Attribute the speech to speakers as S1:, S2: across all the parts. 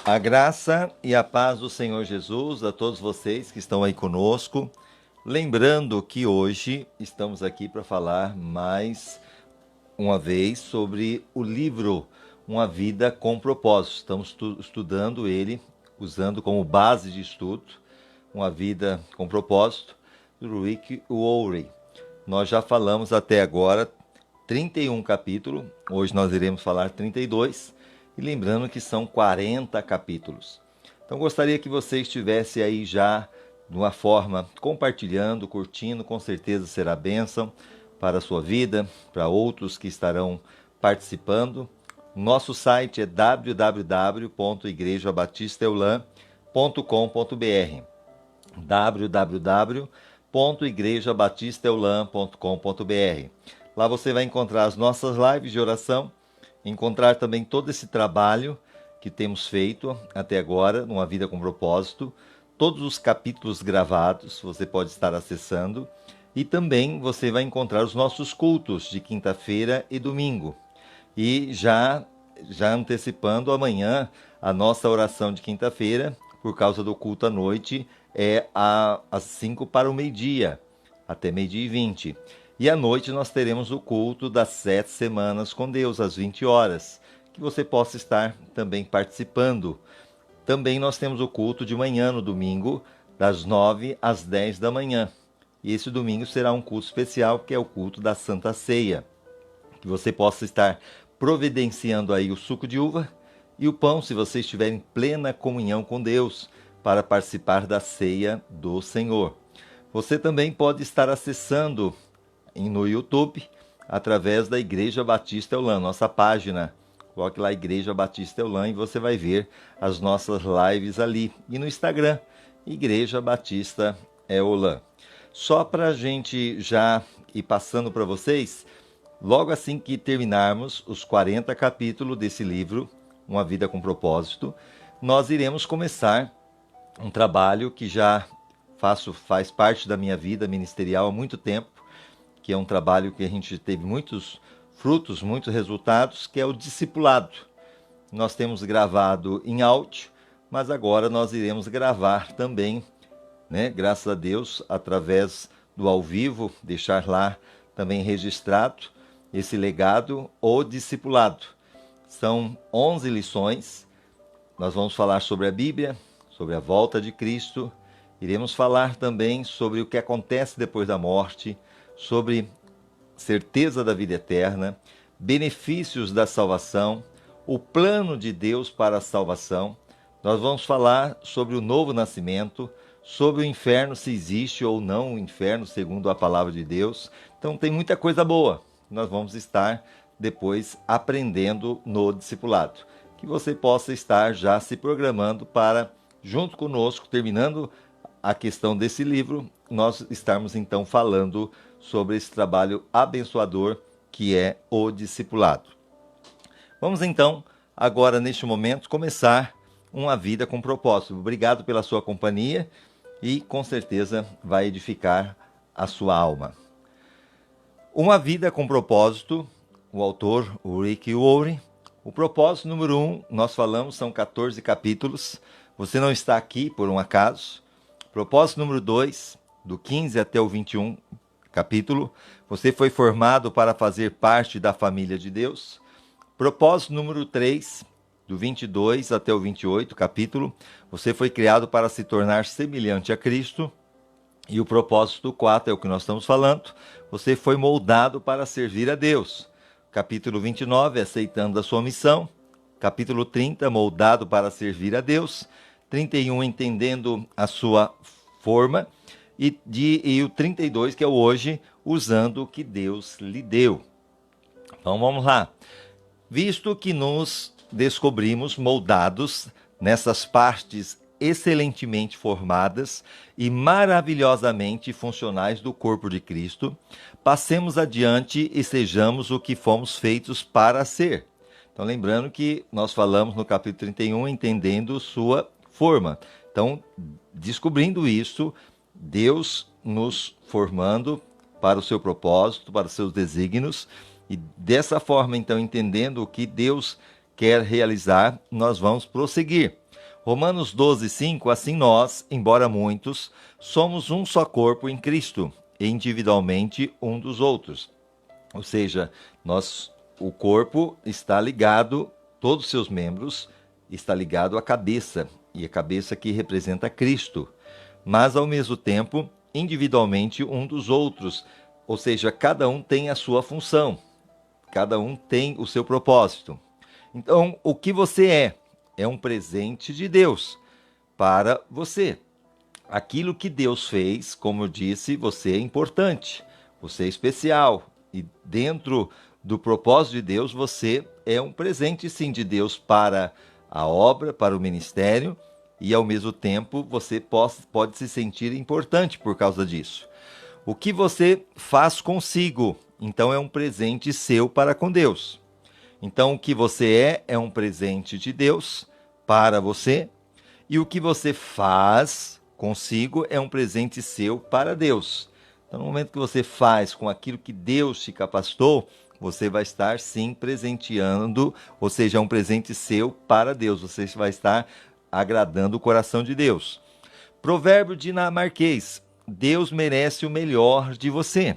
S1: A graça e a paz do Senhor Jesus a todos vocês que estão aí conosco. Lembrando que hoje estamos aqui para falar mais uma vez sobre o livro Uma Vida com Propósito. Estamos estudando ele, usando como base de estudo Uma Vida com Propósito, do Rick Warren. Nós já falamos até agora 31 capítulos, hoje nós iremos falar 32, e lembrando que são 40 capítulos. Então gostaria que você estivesse aí já de uma forma compartilhando, curtindo, com certeza será bênção para a sua vida, para outros que estarão participando. Nosso site é www.igrejabatistaeulan.com.br www.igrejabatistaeulan.com.br. Lá você vai encontrar as nossas lives de oração, encontrar também todo esse trabalho que temos feito até agora, numa vida com propósito, todos os capítulos gravados, você pode estar acessando, e também você vai encontrar os nossos cultos de quinta-feira e domingo. E já antecipando amanhã, a nossa oração de quinta-feira, por causa do culto à noite, é às 5 para o meio-dia, até meio-dia e 20. E à noite nós teremos o culto das 7 semanas com Deus, às 20 horas, que você possa estar também participando. Também nós temos o culto de manhã no domingo, das 9 às 10 da manhã. E esse domingo será um culto especial, que é o culto da Santa Ceia. Que você possa estar providenciando aí o suco de uva e o pão, se você estiver em plena comunhão com Deus, para participar da ceia do Senhor. Você também pode estar acessando no YouTube, através da Igreja Batista Eulan, nossa página. Coloque lá Igreja Batista Eulan e você vai ver as nossas lives ali. E no Instagram, Igreja Batista Eulan. Só para a gente já ir passando para vocês, logo assim que terminarmos os 40 capítulos desse livro, Uma Vida com Propósito, nós iremos começar um trabalho que já faz parte da minha vida ministerial há muito tempo, que é um trabalho que a gente teve muitos frutos, muitos resultados, que é o discipulado. Nós temos gravado em áudio, mas agora nós iremos gravar também, né, graças a Deus, através do ao vivo, deixar lá também registrado esse legado, o discipulado. São 11 lições, nós vamos falar sobre a Bíblia, sobre a volta de Cristo, iremos falar também sobre o que acontece depois da morte, sobre certeza da vida eterna, benefícios da salvação, o plano de Deus para a salvação. Nós vamos falar sobre o novo nascimento, sobre o inferno, se existe ou não o inferno, segundo a palavra de Deus. Então tem muita coisa boa. Nós vamos estar depois aprendendo no discipulado. Que você possa estar já se programando para, junto conosco, terminando a questão desse livro, nós estarmos então falando sobre esse trabalho abençoador que é o discipulado. Vamos então, agora neste momento, começar uma vida com propósito. Obrigado pela sua companhia e com certeza vai edificar a sua alma. Uma Vida com Propósito, o autor, o Rick Warren. O propósito número 1, nós falamos, são 14 capítulos. Você não está aqui por um acaso. Propósito número 2, do 15 até o 21 capítulo, você foi formado para fazer parte da família de Deus. Propósito número 3, do 22 até o 28 capítulo, você foi criado para se tornar semelhante a Cristo. E o propósito 4 é o que nós estamos falando, você foi moldado para servir a Deus. Capítulo 29, aceitando a sua missão. Capítulo 30, moldado para servir a Deus. 31, entendendo a sua forma, e o 32, que é o hoje, usando o que Deus lhe deu. Então vamos lá. Visto que nos descobrimos moldados nessas partes excelentemente formadas e maravilhosamente funcionais do corpo de Cristo, passemos adiante e sejamos o que fomos feitos para ser. Então lembrando que nós falamos no capítulo 31, entendendo sua forma. Então, descobrindo isso, Deus nos formando para o seu propósito, para os seus desígnios, e dessa forma, então, entendendo o que Deus quer realizar, nós vamos prosseguir. Romanos 12:5, assim nós, embora muitos, somos um só corpo em Cristo, e individualmente um dos outros. Ou seja, o corpo está ligado, todos os seus membros, está ligado à cabeça, e a cabeça que representa Cristo. Mas, ao mesmo tempo, individualmente um dos outros. Ou seja, cada um tem a sua função, cada um tem o seu propósito. Então, o que você é um presente de Deus para você. Aquilo que Deus fez, como eu disse, você é importante, você é especial. E dentro do propósito de Deus, você é um presente, sim, de Deus para a obra, para o ministério, e ao mesmo tempo você pode se sentir importante por causa disso. O que você faz consigo, então, é um presente seu para com Deus. Então, o que você é um presente de Deus para você, e o que você faz consigo é um presente seu para Deus. Então, no momento que você faz com aquilo que Deus te capacitou, você vai estar sim presenteando, ou seja, é um presente seu para Deus. Você vai estar agradando o coração de Deus. Provérbio dinamarquês: Deus merece o melhor de você.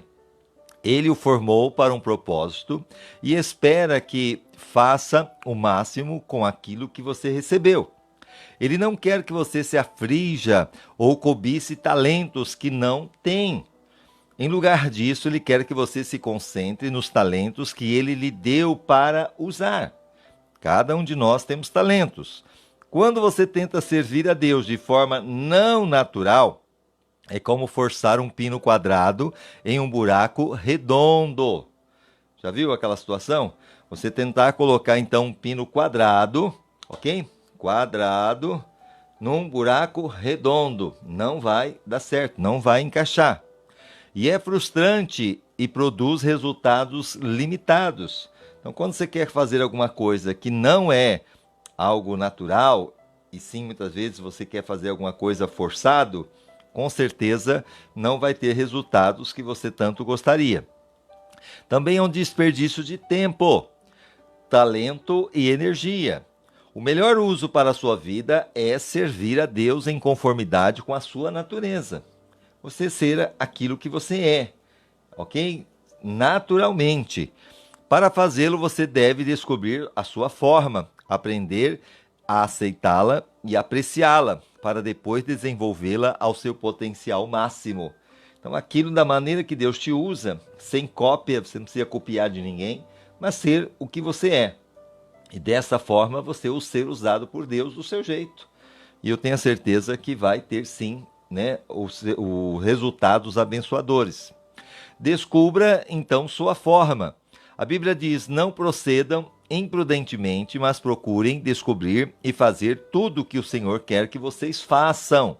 S1: Ele o formou para um propósito e espera que faça o máximo com aquilo que você recebeu. Ele não quer que você se aflija ou cobice talentos que não tem. Em lugar disso, ele quer que você se concentre nos talentos que ele lhe deu para usar. Cada um de nós temos talentos. Quando você tenta servir a Deus de forma não natural, é como forçar um pino quadrado em um buraco redondo. Já viu aquela situação? Você tentar colocar então um pino quadrado, ok? Quadrado, num buraco redondo. Não vai dar certo, não vai encaixar. E é frustrante e produz resultados limitados. Então, quando você quer fazer alguma coisa que não é algo natural, e sim, muitas vezes você quer fazer alguma coisa forçado, com certeza não vai ter resultados que você tanto gostaria. Também é um desperdício de tempo, talento e energia. O melhor uso para a sua vida é servir a Deus em conformidade com a sua natureza. Você ser aquilo que você é, ok? Naturalmente. Para fazê-lo, você deve descobrir a sua forma, aprender a aceitá-la e apreciá-la, para depois desenvolvê-la ao seu potencial máximo. Então, aquilo da maneira que Deus te usa, sem cópia, você não precisa copiar de ninguém, mas ser o que você é. E dessa forma, você vai ser usado por Deus do seu jeito. E eu tenho a certeza que vai ter sim, né, os resultados abençoadores. Descubra então sua forma. A Bíblia diz: não procedam imprudentemente, mas procurem descobrir e fazer tudo o que o Senhor quer que vocês façam.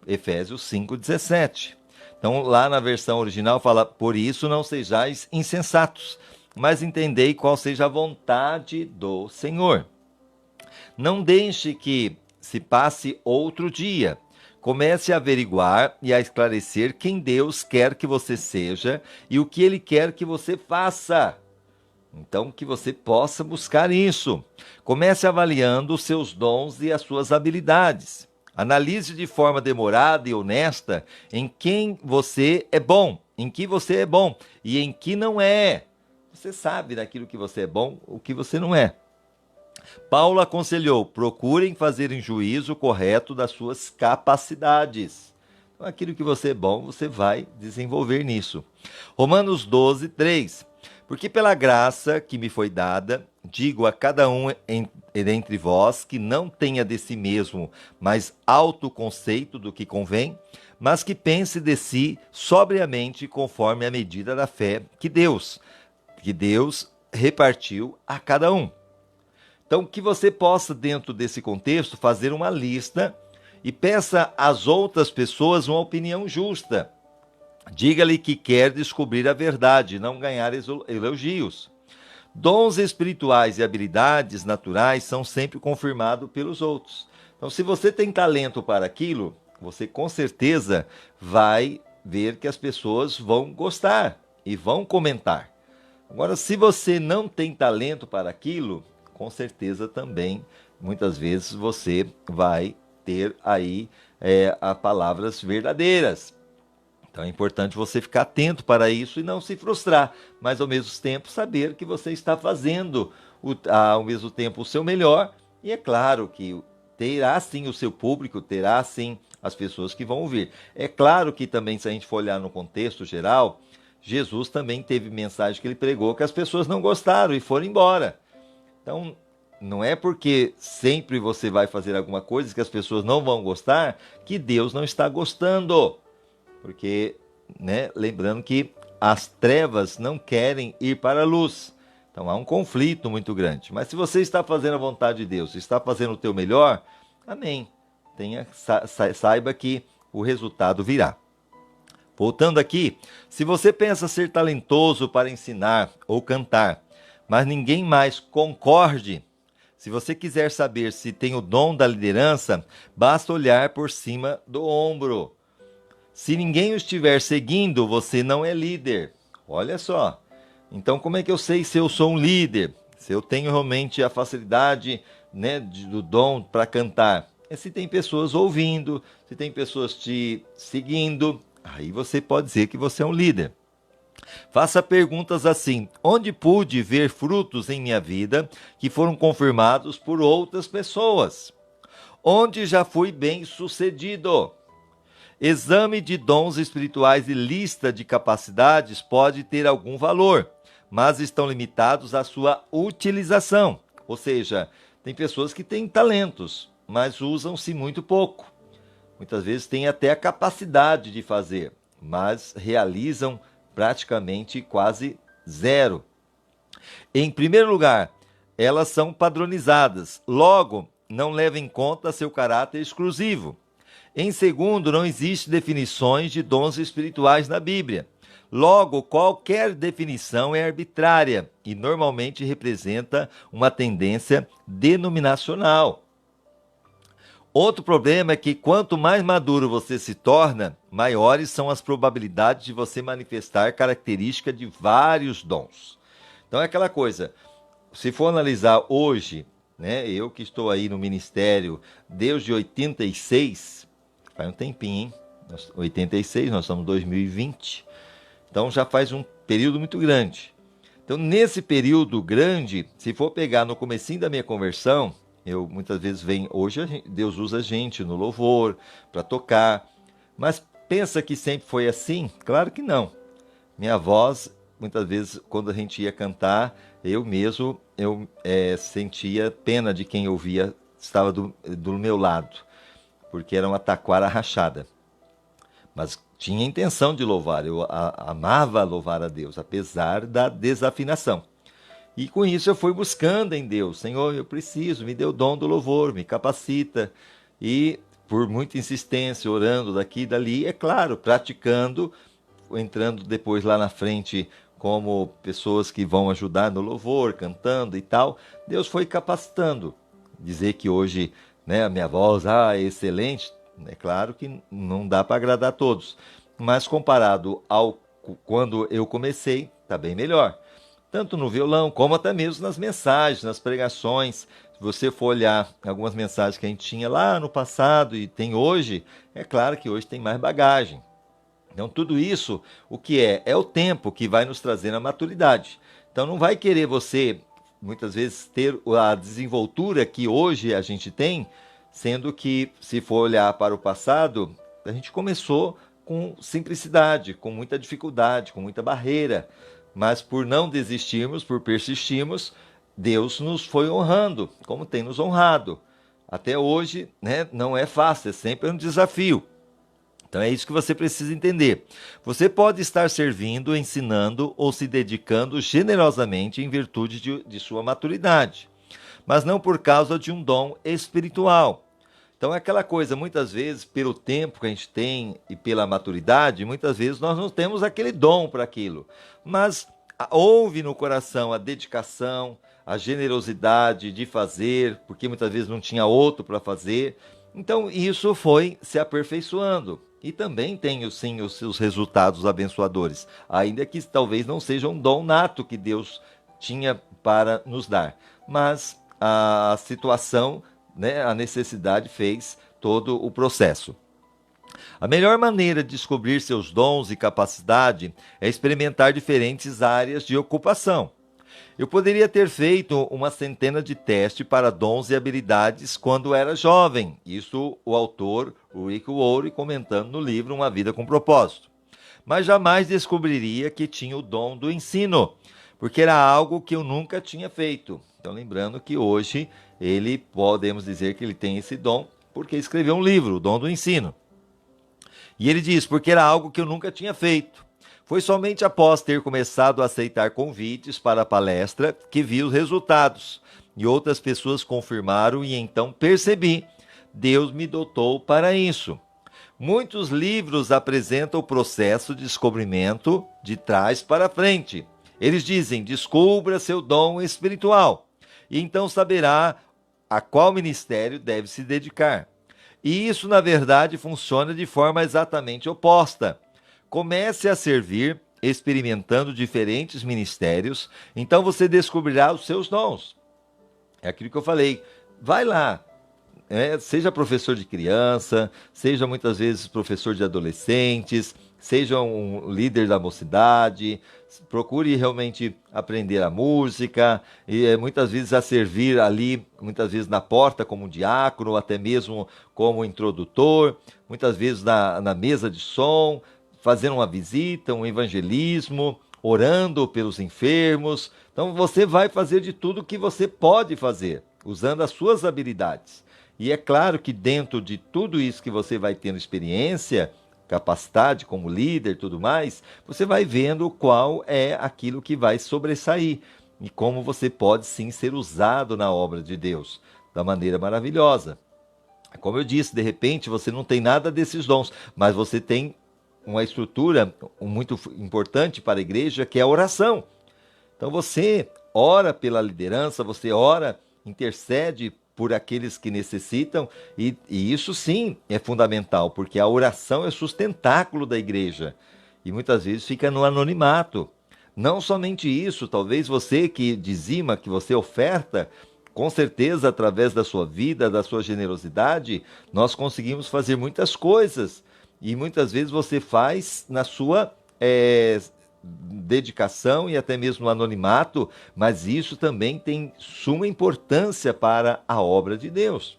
S1: Efésios 5,17. Então, lá na versão original fala: por isso não sejais insensatos, mas entendei qual seja a vontade do Senhor. Não deixe que se passe outro dia. Comece a averiguar e a esclarecer quem Deus quer que você seja e o que Ele quer que você faça. Então, que você possa buscar isso. Comece avaliando os seus dons e as suas habilidades. Analise de forma demorada e honesta em quem você é bom, em que você é bom e em que não é. Você sabe daquilo que você é bom, o que você não é. Paulo aconselhou: procurem fazer um juízo correto das suas capacidades. Então, aquilo que você é bom, você vai desenvolver nisso. Romanos 12:3. Porque pela graça que me foi dada, digo a cada um dentre vós que não tenha de si mesmo mais alto conceito do que convém, mas que pense de si sobriamente conforme a medida da fé que Deus repartiu a cada um. Então, que você possa, dentro desse contexto, fazer uma lista e peça às outras pessoas uma opinião justa. Diga-lhe que quer descobrir a verdade, não ganhar elogios. Dons espirituais e habilidades naturais são sempre confirmados pelos outros. Então, se você tem talento para aquilo, você com certeza vai ver que as pessoas vão gostar e vão comentar. Agora, se você não tem talento para aquilo, com certeza também muitas vezes você vai ter aí palavras verdadeiras. Então é importante você ficar atento para isso e não se frustrar, mas ao mesmo tempo saber que você está fazendo ao mesmo tempo o seu melhor, e é claro que terá sim o seu público, terá sim as pessoas que vão ouvir. É claro que também, se a gente for olhar no contexto geral, Jesus também teve mensagem que ele pregou que as pessoas não gostaram e foram embora. Então, não é porque sempre você vai fazer alguma coisa que as pessoas não vão gostar que Deus não está gostando. Porque, né, lembrando que as trevas não querem ir para a luz. Então há um conflito muito grande. Mas se você está fazendo a vontade de Deus, está fazendo o teu melhor, amém. Saiba que o resultado virá. Voltando aqui, se você pensa ser talentoso para ensinar ou cantar, mas ninguém mais concorde, se você quiser saber se tem o dom da liderança, basta olhar por cima do ombro. Se ninguém o estiver seguindo, você não é líder. Olha só. Então, como é que eu sei se eu sou um líder? Se eu tenho realmente a facilidade, né, do dom para cantar? É se tem pessoas ouvindo, se tem pessoas te seguindo, aí você pode dizer que você é um líder. Faça perguntas assim: onde pude ver frutos em minha vida que foram confirmados por outras pessoas? Onde já fui bem sucedido? Exame de dons espirituais e lista de capacidades pode ter algum valor, mas estão limitados à sua utilização. Ou seja, tem pessoas que têm talentos, mas usam-se muito pouco. Muitas vezes têm até a capacidade de fazer, mas realizam praticamente quase zero. Em primeiro lugar, elas são padronizadas, logo, não levam em conta seu caráter exclusivo. Em segundo, não existe definições de dons espirituais na Bíblia. Logo, qualquer definição é arbitrária e normalmente representa uma tendência denominacional. Outro problema é que quanto mais maduro você se torna, maiores são as probabilidades de você manifestar característica de vários dons. Então é aquela coisa, se for analisar hoje, né, eu que estou aí no ministério desde 86, faz um tempinho, hein? 86, nós estamos em 2020. Então já faz um período muito grande. Então nesse período grande, se for pegar no comecinho da minha conversão, eu muitas vezes venho, hoje Deus usa a gente no louvor, para tocar. Mas pensa que sempre foi assim? Claro que não. Minha voz, muitas vezes, quando a gente ia cantar, eu mesmo sentia pena de quem ouvia, estava do meu lado, porque era uma taquara rachada. Mas tinha intenção de louvar, eu amava louvar a Deus, apesar da desafinação. E com isso eu fui buscando em Deus, Senhor, eu preciso, me dê o dom do louvor, me capacita. E por muita insistência, orando daqui e dali, é claro, praticando, entrando depois lá na frente como pessoas que vão ajudar no louvor, cantando e tal, Deus foi capacitando. Dizer que hoje, né, a minha voz é excelente, é claro que não dá para agradar a todos, mas comparado ao quando eu comecei, está bem melhor. Tanto no violão, como até mesmo nas mensagens, nas pregações. Se você for olhar algumas mensagens que a gente tinha lá no passado e tem hoje, é claro que hoje tem mais bagagem. Então tudo isso, o que é? É o tempo que vai nos trazer a maturidade. Então não vai querer você, muitas vezes, ter a desenvoltura que hoje a gente tem, sendo que, se for olhar para o passado, a gente começou com simplicidade, com muita dificuldade, com muita barreira. Mas por não desistirmos, por persistirmos, Deus nos foi honrando, como tem nos honrado. Até hoje, né, não é fácil, é sempre um desafio. Então é isso que você precisa entender. Você pode estar servindo, ensinando ou se dedicando generosamente em virtude de sua maturidade, mas não por causa de um dom espiritual. Então é aquela coisa, muitas vezes, pelo tempo que a gente tem e pela maturidade, muitas vezes nós não temos aquele dom para aquilo. Mas houve no coração a dedicação, a generosidade de fazer, porque muitas vezes não tinha outro para fazer. Então isso foi se aperfeiçoando. E também tem, sim, os seus resultados abençoadores, ainda que talvez não seja um dom nato que Deus tinha para nos dar. Mas a situação, né, a necessidade fez todo o processo. A melhor maneira de descobrir seus dons e capacidade é experimentar diferentes áreas de ocupação. Eu poderia ter feito uma centena de testes para dons e habilidades quando era jovem. Isso o autor, o Rick Warren, comentando no livro Uma Vida com Propósito. Mas jamais descobriria que tinha o dom do ensino, porque era algo que eu nunca tinha feito. Então, lembrando que hoje podemos dizer que ele tem esse dom, porque escreveu um livro, O Dom do Ensino. E ele diz, porque era algo que eu nunca tinha feito. Foi somente após ter começado a aceitar convites para a palestra que vi os resultados. E outras pessoas confirmaram e então percebi, Deus me dotou para isso. Muitos livros apresentam o processo de descobrimento de trás para frente. Eles dizem, descubra seu dom espiritual, e então saberá a qual ministério deve se dedicar. E isso, na verdade, funciona de forma exatamente oposta. Comece a servir, experimentando diferentes ministérios, então você descobrirá os seus dons. É aquilo que eu falei, vai lá. Seja professor de criança, seja muitas vezes professor de adolescentes, seja um líder da mocidade, procure realmente aprender a música, e muitas vezes a servir ali, muitas vezes na porta como diácono, ou até mesmo como introdutor, muitas vezes na mesa de som, fazendo uma visita, um evangelismo, orando pelos enfermos. Então você vai fazer de tudo que você pode fazer, usando as suas habilidades. E é claro que dentro de tudo isso que você vai tendo experiência, capacidade como líder e tudo mais, você vai vendo qual é aquilo que vai sobressair e como você pode sim ser usado na obra de Deus da maneira maravilhosa. Como eu disse, de repente você não tem nada desses dons, mas você tem uma estrutura muito importante para a igreja, que é a oração. Então você ora pela liderança, você ora, intercede por aqueles que necessitam, e isso sim é fundamental, porque a oração é o sustentáculo da igreja, e muitas vezes fica no anonimato. Não somente isso, talvez você que dizima, que você oferta, com certeza através da sua vida, da sua generosidade, nós conseguimos fazer muitas coisas, e muitas vezes você faz na sua dedicação e até mesmo no anonimato, mas isso também tem suma importância para a obra de Deus.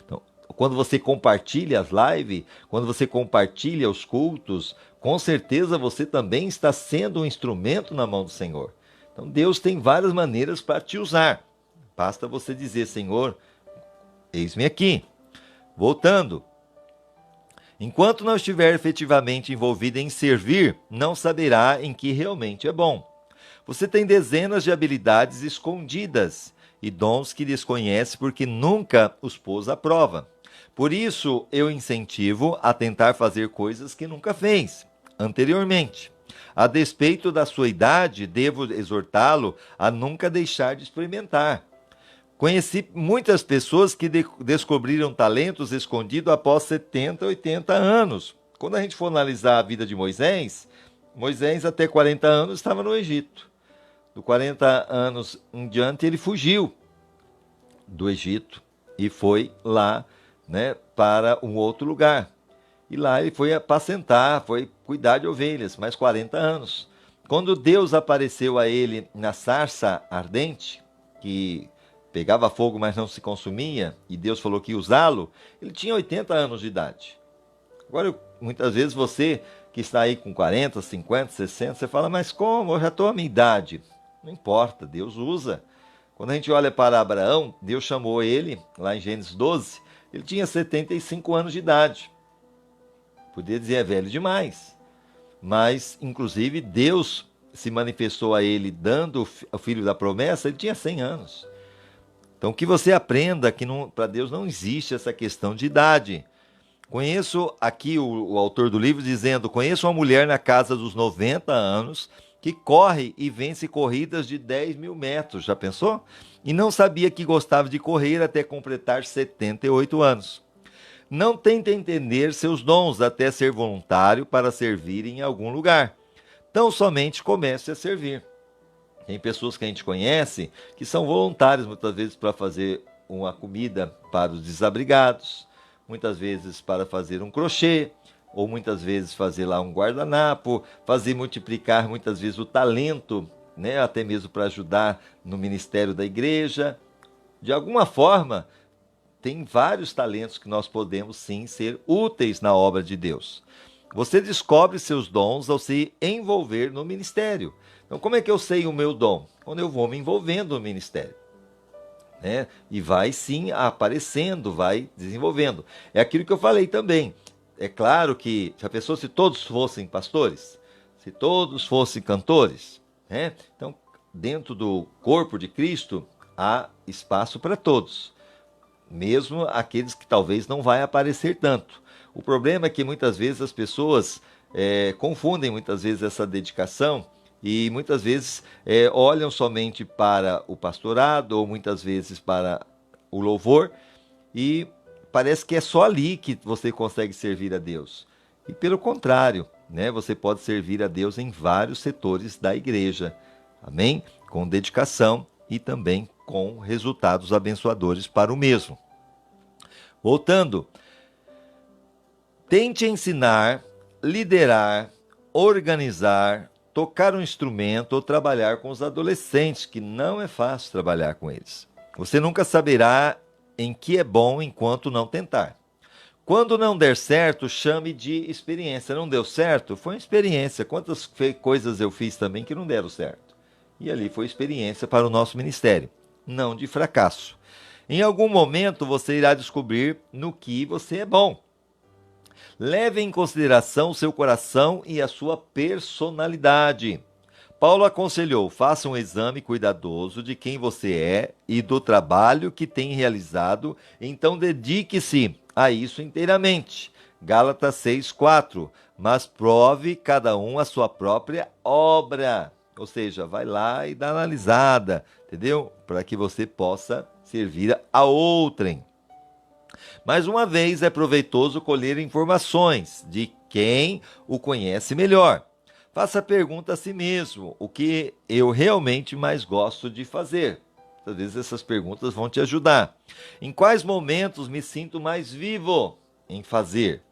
S1: Então, quando você compartilha as lives, quando você compartilha os cultos, com certeza você também está sendo um instrumento na mão do Senhor. Então Deus tem várias maneiras para te usar. Basta você dizer, Senhor, eis-me aqui. Voltando. Enquanto não estiver efetivamente envolvido em servir, não saberá em que realmente é bom. Você tem dezenas de habilidades escondidas e dons que desconhece porque nunca os pôs à prova. Por isso, eu incentivo a tentar fazer coisas que nunca fez anteriormente. A despeito da sua idade, devo exortá-lo a nunca deixar de experimentar. Conheci muitas pessoas que descobriram talentos escondidos após 70, 80 anos. Quando a gente for analisar a vida de Moisés, Moisés até 40 anos estava no Egito. Do 40 anos em diante ele fugiu do Egito e foi lá, né, para um outro lugar. E lá ele foi apacentar, foi cuidar de ovelhas, mais 40 anos. Quando Deus apareceu a ele na sarça ardente, que pegava fogo, mas não se consumia, e Deus falou que ia usá-lo, ele tinha 80 anos de idade. Agora, muitas vezes você que está aí com 40, 50, 60, você fala, mas como? Eu já estou à minha idade. Não importa, Deus usa. Quando a gente olha para Abraão, Deus chamou ele, lá em Gênesis 12, ele tinha 75 anos de idade. Podia dizer, é velho demais. Mas, inclusive, Deus se manifestou a ele dando o filho da promessa, ele tinha 100 anos. Então, que você aprenda que para Deus não existe essa questão de idade. Conheço aqui o autor do livro dizendo, conheço uma mulher na casa dos 90 anos que corre e vence corridas de 10 mil metros, já pensou? E não sabia que gostava de correr até completar 78 anos. Não tente entender seus dons até ser voluntário para servir em algum lugar. Tão somente comece a servir. Tem pessoas que a gente conhece que são voluntários muitas vezes para fazer uma comida para os desabrigados, muitas vezes para fazer um crochê, ou muitas vezes fazer lá um guardanapo, fazer multiplicar muitas vezes o talento, né, até mesmo para ajudar no ministério da igreja. De alguma forma, tem vários talentos que nós podemos sim ser úteis na obra de Deus. Você descobre seus dons ao se envolver no ministério. Então, como é que eu sei o meu dom? Quando eu vou me envolvendo no ministério, né? E vai sim aparecendo, vai desenvolvendo. É aquilo que eu falei também. É claro que já pensou se todos fossem pastores? Se todos fossem cantores? Né? Então, dentro do corpo de Cristo, há espaço para todos. Mesmo aqueles que talvez não vai aparecer tanto. O problema é que muitas vezes as pessoas confundem muitas vezes essa dedicação e muitas vezes olham somente para o pastorado ou muitas vezes para o louvor e parece que é só ali que você consegue servir a Deus. E pelo contrário, né, você pode servir a Deus em vários setores da igreja. Amém? Com dedicação e também com resultados abençoadores para o mesmo. Voltando, tente ensinar, liderar, organizar, tocar um instrumento ou trabalhar com os adolescentes, que não é fácil trabalhar com eles. Você nunca saberá em que é bom enquanto não tentar. Quando não der certo, chame de experiência. Não deu certo? Foi uma experiência. Quantas coisas eu fiz também que não deram certo? E ali foi experiência para o nosso ministério, não de fracasso. Em algum momento você irá descobrir no que você é bom. Leve em consideração o seu coração e a sua personalidade. Paulo aconselhou: faça um exame cuidadoso de quem você é e do trabalho que tem realizado, então dedique-se a isso inteiramente. Gálatas 6:4. Mas prove cada um a sua própria obra. Ou seja, vai lá e dá uma analisada, entendeu? Para que você possa servir a outrem. Mais uma vez, é proveitoso colher informações de quem o conhece melhor. Faça a pergunta a si mesmo: o que eu realmente mais gosto de fazer? Às vezes essas perguntas vão te ajudar. Em quais momentos me sinto mais vivo em fazer?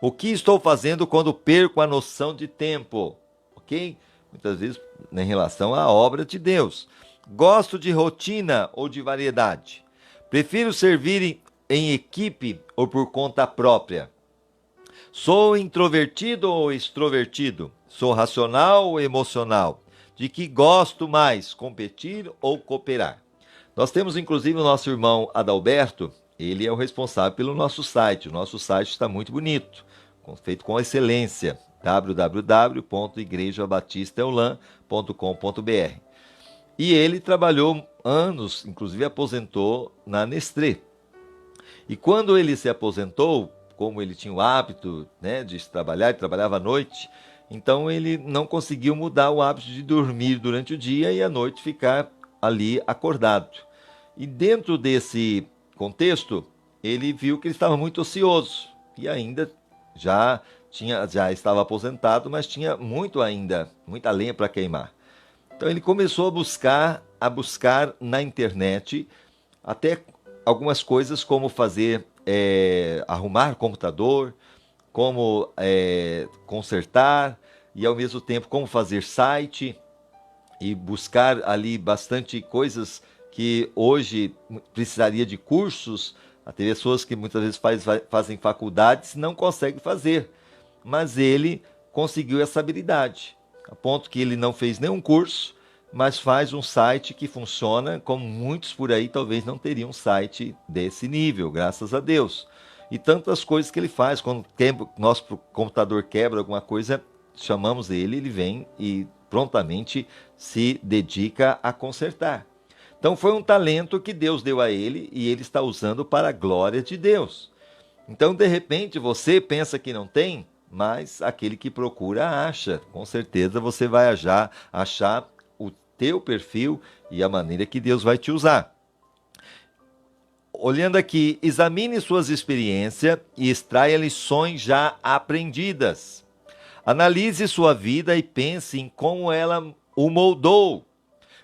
S1: O que estou fazendo quando perco a noção de tempo? Ok? Muitas vezes em relação à obra de Deus. Gosto de rotina ou de variedade? Prefiro servir em equipe ou por conta própria? Sou introvertido ou extrovertido? Sou racional ou emocional? De que gosto mais, competir ou cooperar? Nós temos inclusive o nosso irmão Adalberto, ele é o responsável pelo nosso site. O nosso site está muito bonito, feito com excelência, www.igrejabatistaeulan.com.br. E ele trabalhou anos, inclusive aposentou na Nestlé. E quando ele se aposentou, como ele tinha o hábito, né, de trabalhar, ele trabalhava à noite, então ele não conseguiu mudar o hábito de dormir durante o dia e à noite ficar ali acordado. E dentro desse contexto, ele viu que ele estava muito ocioso e ainda já estava aposentado, mas tinha muita lenha para queimar. Então ele começou a buscar na internet até algumas coisas como fazer, arrumar computador, como consertar e ao mesmo tempo como fazer site e buscar ali bastante coisas que hoje precisaria de cursos. Tem pessoas que muitas vezes fazem faculdades e não conseguem fazer, mas ele conseguiu essa habilidade, a ponto que ele não fez nenhum curso, mas faz um site que funciona como muitos por aí talvez não teriam um site desse nível, graças a Deus. E tantas coisas que ele faz. Quando nosso computador quebra alguma coisa, chamamos ele vem e prontamente se dedica a consertar. Então foi um talento que Deus deu a ele e ele está usando para a glória de Deus. Então, de repente, você pensa que não tem, mas aquele que procura acha. Com certeza você vai achar o teu perfil e a maneira que Deus vai te usar. Olhando aqui, examine suas experiências e extraia lições já aprendidas. Analise sua vida e pense em como ela o moldou.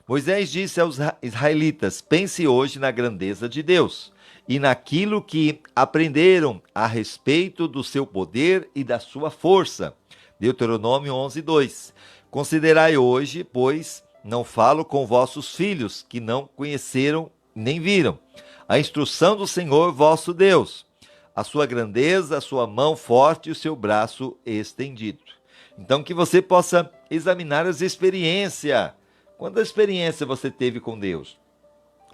S1: Moisés disse aos israelitas: pense hoje na grandeza de Deus e naquilo que aprenderam a respeito do seu poder e da sua força. Deuteronômio 11:2. Considerai hoje, pois não falo com vossos filhos, que não conheceram nem viram, a instrução do Senhor vosso Deus, a sua grandeza, a sua mão forte e o seu braço estendido. Então, que você possa examinar as experiências. Quanta experiência você teve com Deus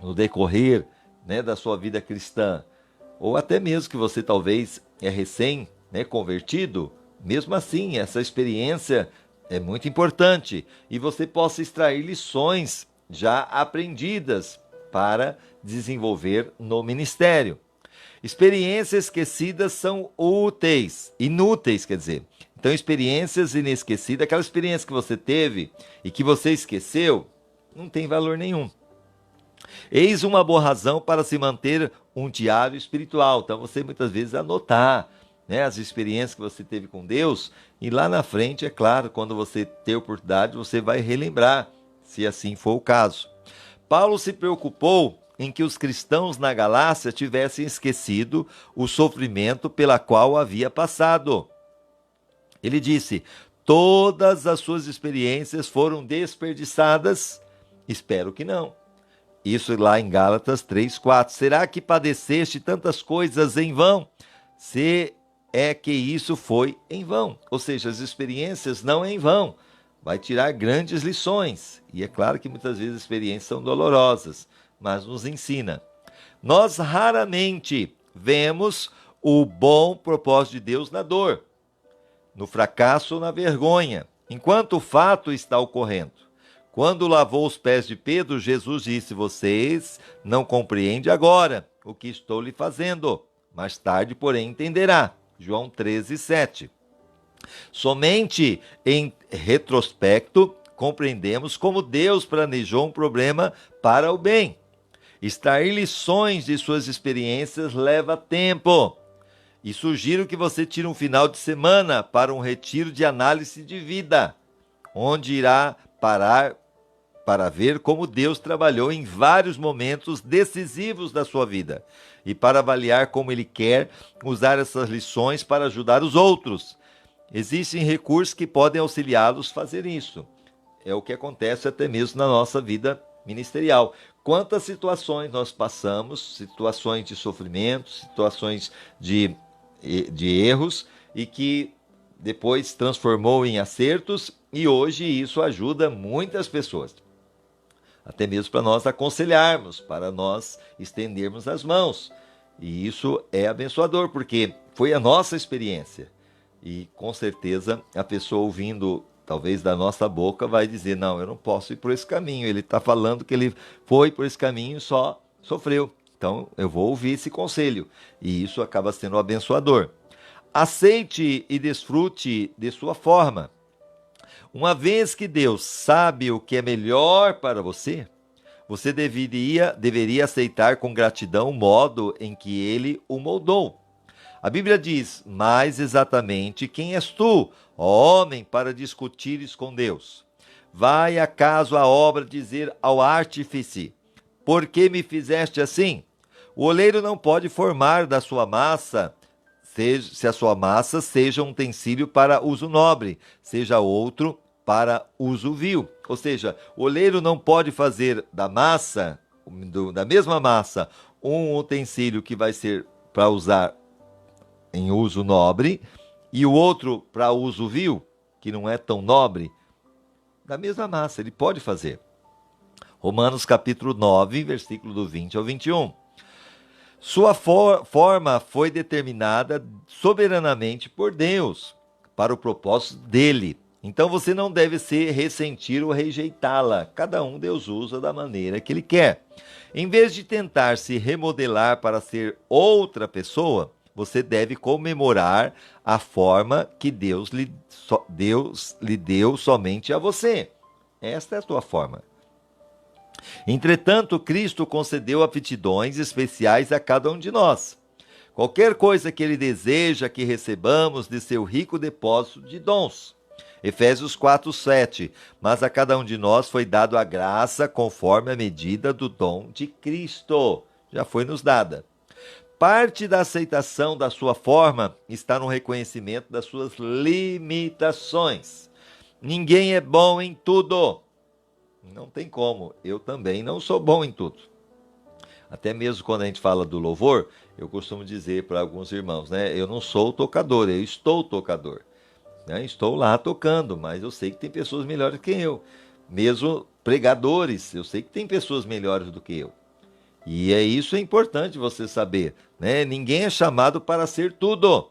S1: no decorrer, da sua vida cristã? Ou até mesmo que você talvez é recém, convertido, mesmo assim, essa experiência é muito importante e você possa extrair lições já aprendidas para desenvolver no ministério. Experiências esquecidas são inúteis, quer dizer. Então, experiências inesquecidas, aquela experiência que você teve e que você esqueceu, não tem valor nenhum. Eis uma boa razão para se manter um diário espiritual. Então, você muitas vezes anotar, as experiências que você teve com Deus, e lá na frente, é claro, quando você ter oportunidade, você vai relembrar, se assim for o caso. Paulo se preocupou em que os cristãos na Galácia tivessem esquecido o sofrimento pela qual havia passado. Ele disse: todas as suas experiências foram desperdiçadas? Espero que não. Isso lá em Gálatas 3:4. Será que padeceste tantas coisas em vão? Se é que isso foi em vão. Ou seja, as experiências não em vão. Vai tirar grandes lições. E é claro que muitas vezes as experiências são dolorosas, mas nos ensina. Nós raramente vemos o bom propósito de Deus na dor, no fracasso ou na vergonha, enquanto o fato está ocorrendo. Quando lavou os pés de Pedro, Jesus disse: vocês não compreendem agora o que estou lhe fazendo. Mais tarde, porém, entenderá. João 13:7. Somente em retrospecto compreendemos como Deus planejou um problema para o bem. Extrair lições de suas experiências leva tempo. E sugiro que você tire um final de semana para um retiro de análise de vida, onde irá parar para ver como Deus trabalhou em vários momentos decisivos da sua vida e para avaliar como Ele quer usar essas lições para ajudar os outros. Existem recursos que podem auxiliá-los a fazer isso. É o que acontece até mesmo na nossa vida ministerial. Quantas situações nós passamos, situações de sofrimento, situações de erros, e que depois transformou em acertos, e hoje isso ajuda muitas pessoas. Até mesmo para nós aconselharmos, para nós estendermos as mãos. E isso é abençoador, porque foi a nossa experiência. E com certeza a pessoa ouvindo, talvez da nossa boca, vai dizer: não, eu não posso ir por esse caminho. Ele está falando que ele foi por esse caminho e só sofreu. Então eu vou ouvir esse conselho. E isso acaba sendo abençoador. Aceite e desfrute de sua forma. Uma vez que Deus sabe o que é melhor para você, você deveria aceitar com gratidão o modo em que Ele o moldou. A Bíblia diz: mais exatamente, quem és tu, ó homem, para discutires com Deus? Vai acaso a obra dizer ao artífice: por que me fizeste assim? O oleiro não pode formar da sua massa, se a sua massa seja um utensílio para uso nobre, seja outro para uso vil. Ou seja, o oleiro não pode fazer da mesma massa, um utensílio que vai ser para usar em uso nobre e o outro para uso vil, que não é tão nobre. Da mesma massa, ele pode fazer. Romanos capítulo 9, versículo do 20 ao 21. Sua forma foi determinada soberanamente por Deus, para o propósito dele. Então você não deve se ressentir ou rejeitá-la. Cada um Deus usa da maneira que Ele quer. Em vez de tentar se remodelar para ser outra pessoa, você deve comemorar a forma que Deus lhe deu somente a você. Esta é a tua forma. Entretanto, Cristo concedeu aptidões especiais a cada um de nós. Qualquer coisa que Ele deseja que recebamos de seu rico depósito de dons. Efésios 4:7. Mas a cada um de nós foi dado a graça conforme a medida do dom de Cristo. Já foi nos dada. Parte da aceitação da sua forma está no reconhecimento das suas limitações. Ninguém é bom em tudo. Não tem como. Eu também não sou bom em tudo. Até mesmo quando a gente fala do louvor, eu costumo dizer para alguns irmãos, né? Eu não sou tocador, eu estou tocador. Né? Estou lá tocando, mas eu sei que tem pessoas melhores que eu. Mesmo pregadores, eu sei que tem pessoas melhores do que eu. E isso é importante você saber, né? Ninguém é chamado para ser tudo.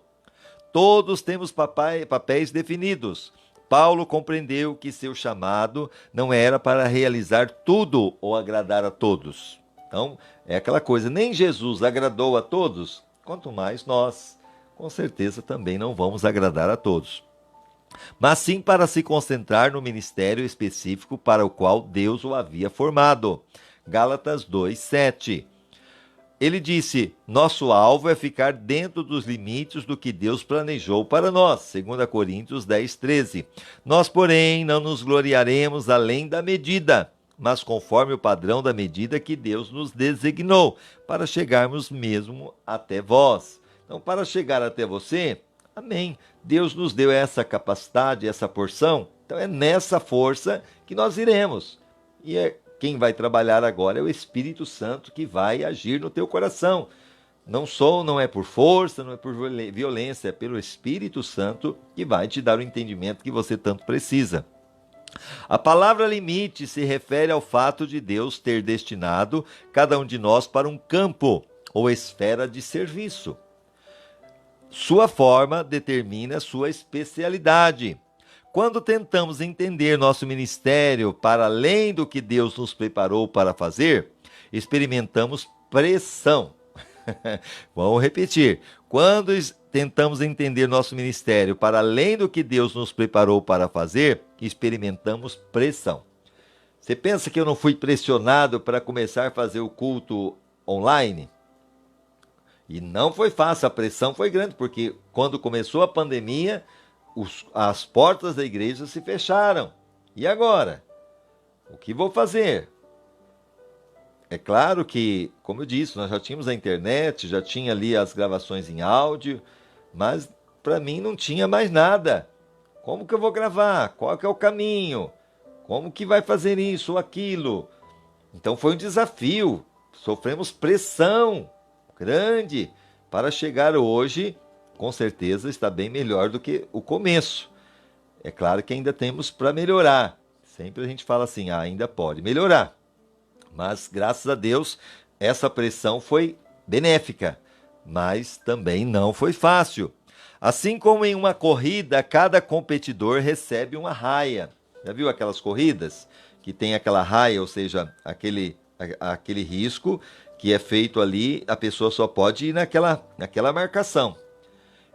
S1: Todos temos papéis definidos. Paulo compreendeu que seu chamado não era para realizar tudo ou agradar a todos. Então, é aquela coisa, nem Jesus agradou a todos, quanto mais nós, com certeza também não vamos agradar a todos. Mas sim para se concentrar no ministério específico para o qual Deus o havia formado. Gálatas 2:7. Ele disse, nosso alvo é ficar dentro dos limites do que Deus planejou para nós. 2 Coríntios 10:13. Nós, porém, não nos gloriaremos além da medida, mas conforme o padrão da medida que Deus nos designou, para chegarmos mesmo até vós. Então, para chegar até você, amém. Deus nos deu essa capacidade, essa porção, então é nessa força que nós iremos. E quem vai trabalhar agora é o Espírito Santo que vai agir no teu coração. Não é por força, não é por violência, é pelo Espírito Santo que vai te dar o entendimento que você tanto precisa. A palavra limite se refere ao fato de Deus ter destinado cada um de nós para um campo ou esfera de serviço. Sua forma determina sua especialidade. Quando tentamos entender nosso ministério para além do que Deus nos preparou para fazer, experimentamos pressão. Vamos repetir. Quando tentamos entender nosso ministério para além do que Deus nos preparou para fazer, experimentamos pressão. Você pensa que eu não fui pressionado para começar a fazer o culto online? E não foi fácil, a pressão foi grande, porque quando começou a pandemia, as portas da igreja se fecharam. E agora? O que vou fazer? É claro que, como eu disse, nós já tínhamos a internet, já tinha ali as gravações em áudio, mas para mim não tinha mais nada. Como que eu vou gravar? Qual que é o caminho? Como que vai fazer isso ou aquilo? Então foi um desafio, sofremos pressão grande para chegar hoje, com certeza está bem melhor do que o começo. É claro que ainda temos para melhorar. Sempre a gente fala assim, ainda pode melhorar. Mas, graças a Deus, essa pressão foi benéfica, mas também não foi fácil. Assim como em uma corrida, cada competidor recebe uma raia. Já viu aquelas corridas que tem aquela raia, ou seja, aquele risco que é feito ali, a pessoa só pode ir naquela marcação.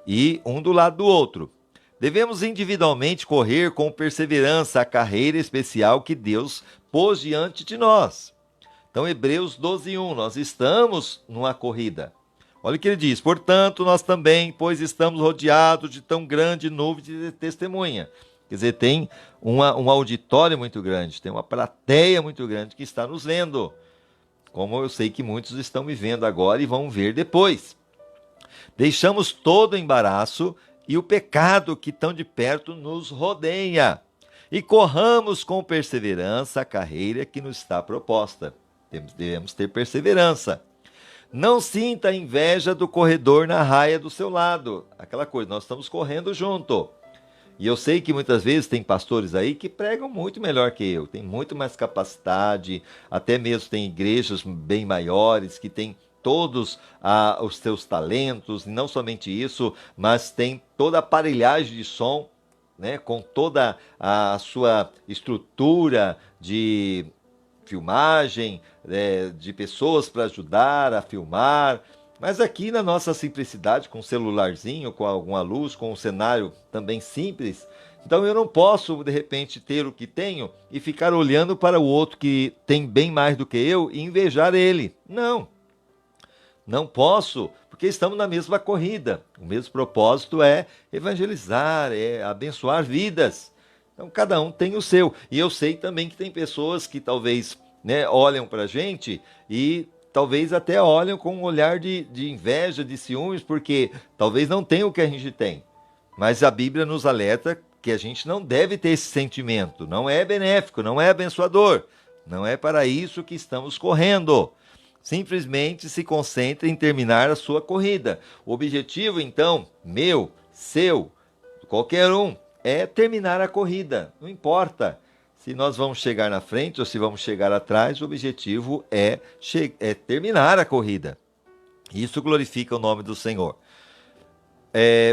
S1: E um do lado do outro. Devemos individualmente correr com perseverança a carreira especial que Deus pôs diante de nós. Então, Hebreus 12:1, nós estamos numa corrida. Olha o que ele diz, portanto, nós também, pois estamos rodeados de tão grande nuvem de testemunha. Quer dizer, tem um auditório muito grande, tem uma plateia muito grande que está nos vendo. Como eu sei que muitos estão me vendo agora e vão ver depois. Deixamos todo o embaraço e o pecado que tão de perto nos rodeia. E corramos com perseverança a carreira que nos está proposta. Devemos ter perseverança. Não sinta inveja do corredor na raia do seu lado. Aquela coisa, nós estamos correndo junto. E eu sei que muitas vezes tem pastores aí que pregam muito melhor que eu, tem muito mais capacidade, até mesmo tem igrejas bem maiores que têm todos os seus talentos, e não somente isso, mas tem toda a aparelhagem de som, né, com toda a sua estrutura de filmagem, de pessoas para ajudar a filmar. Mas aqui na nossa simplicidade, com um celularzinho, com alguma luz, com um cenário também simples, então eu não posso, de repente, ter o que tenho e ficar olhando para o outro que tem bem mais do que eu e invejar ele. Não posso, porque estamos na mesma corrida. O mesmo propósito é evangelizar, é abençoar vidas. Então, cada um tem o seu. E eu sei também que tem pessoas que talvez, né, olham para a gente e talvez até olham com um olhar de inveja, de ciúmes, porque talvez não tenham o que a gente tem. Mas a Bíblia nos alerta que a gente não deve ter esse sentimento. Não é benéfico, não é abençoador. Não é para isso que estamos correndo. Simplesmente se concentre em terminar a sua corrida. O objetivo, então, meu, seu, qualquer um, é terminar a corrida. Não importa se nós vamos chegar na frente ou se vamos chegar atrás, o objetivo é terminar a corrida. Isso glorifica o nome do Senhor.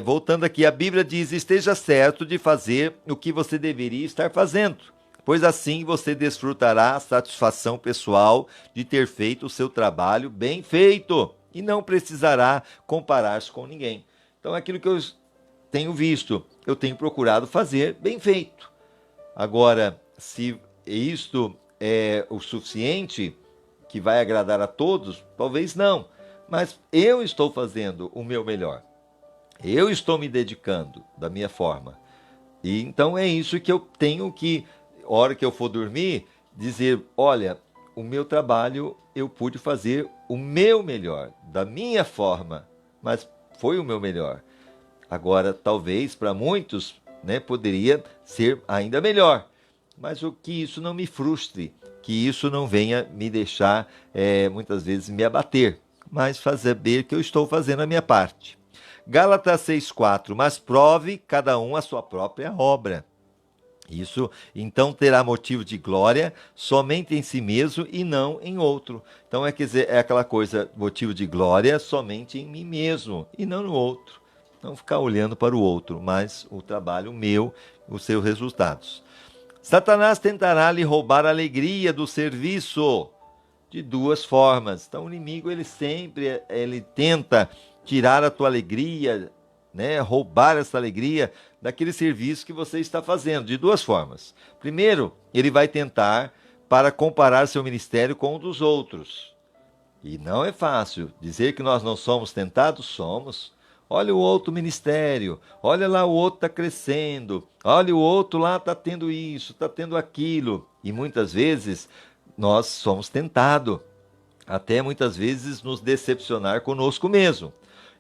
S1: Voltando aqui, a Bíblia diz: esteja certo de fazer o que você deveria estar fazendo, pois assim você desfrutará a satisfação pessoal de ter feito o seu trabalho bem feito e não precisará comparar-se com ninguém. Então, é aquilo que eu tenho visto, eu tenho procurado fazer bem feito. Agora, se isto é o suficiente, que vai agradar a todos, talvez não, mas eu estou fazendo o meu melhor. Eu estou me dedicando da minha forma. E então é isso que eu tenho que, hora que eu for dormir, dizer: olha, o meu trabalho eu pude fazer o meu melhor, da minha forma, mas foi o meu melhor. Agora, talvez para muitos, né, poderia ser ainda melhor, mas o que isso não me frustre, que isso não venha me deixar, muitas vezes, me abater, mas fazer ver que eu estou fazendo a minha parte. Gálatas 6,4, mas prove cada um a sua própria obra. Isso, então, terá motivo de glória somente em si mesmo e não em outro. Então, quer dizer, é aquela coisa, motivo de glória somente em mim mesmo e não no outro. Não ficar olhando para o outro, mas o trabalho meu, os seus resultados. Satanás tentará lhe roubar a alegria do serviço de duas formas. Então, o inimigo, ele sempre tenta tirar a tua alegria, né, roubar essa alegria daquele serviço que você está fazendo, de duas formas. Primeiro, ele vai tentar para comparar seu ministério com o dos outros. E não é fácil dizer que nós não somos tentados, somos. Olha o outro ministério, olha lá o outro está crescendo, olha o outro lá está tendo isso, está tendo aquilo. E muitas vezes nós somos tentados, até muitas vezes nos decepcionar conosco mesmo.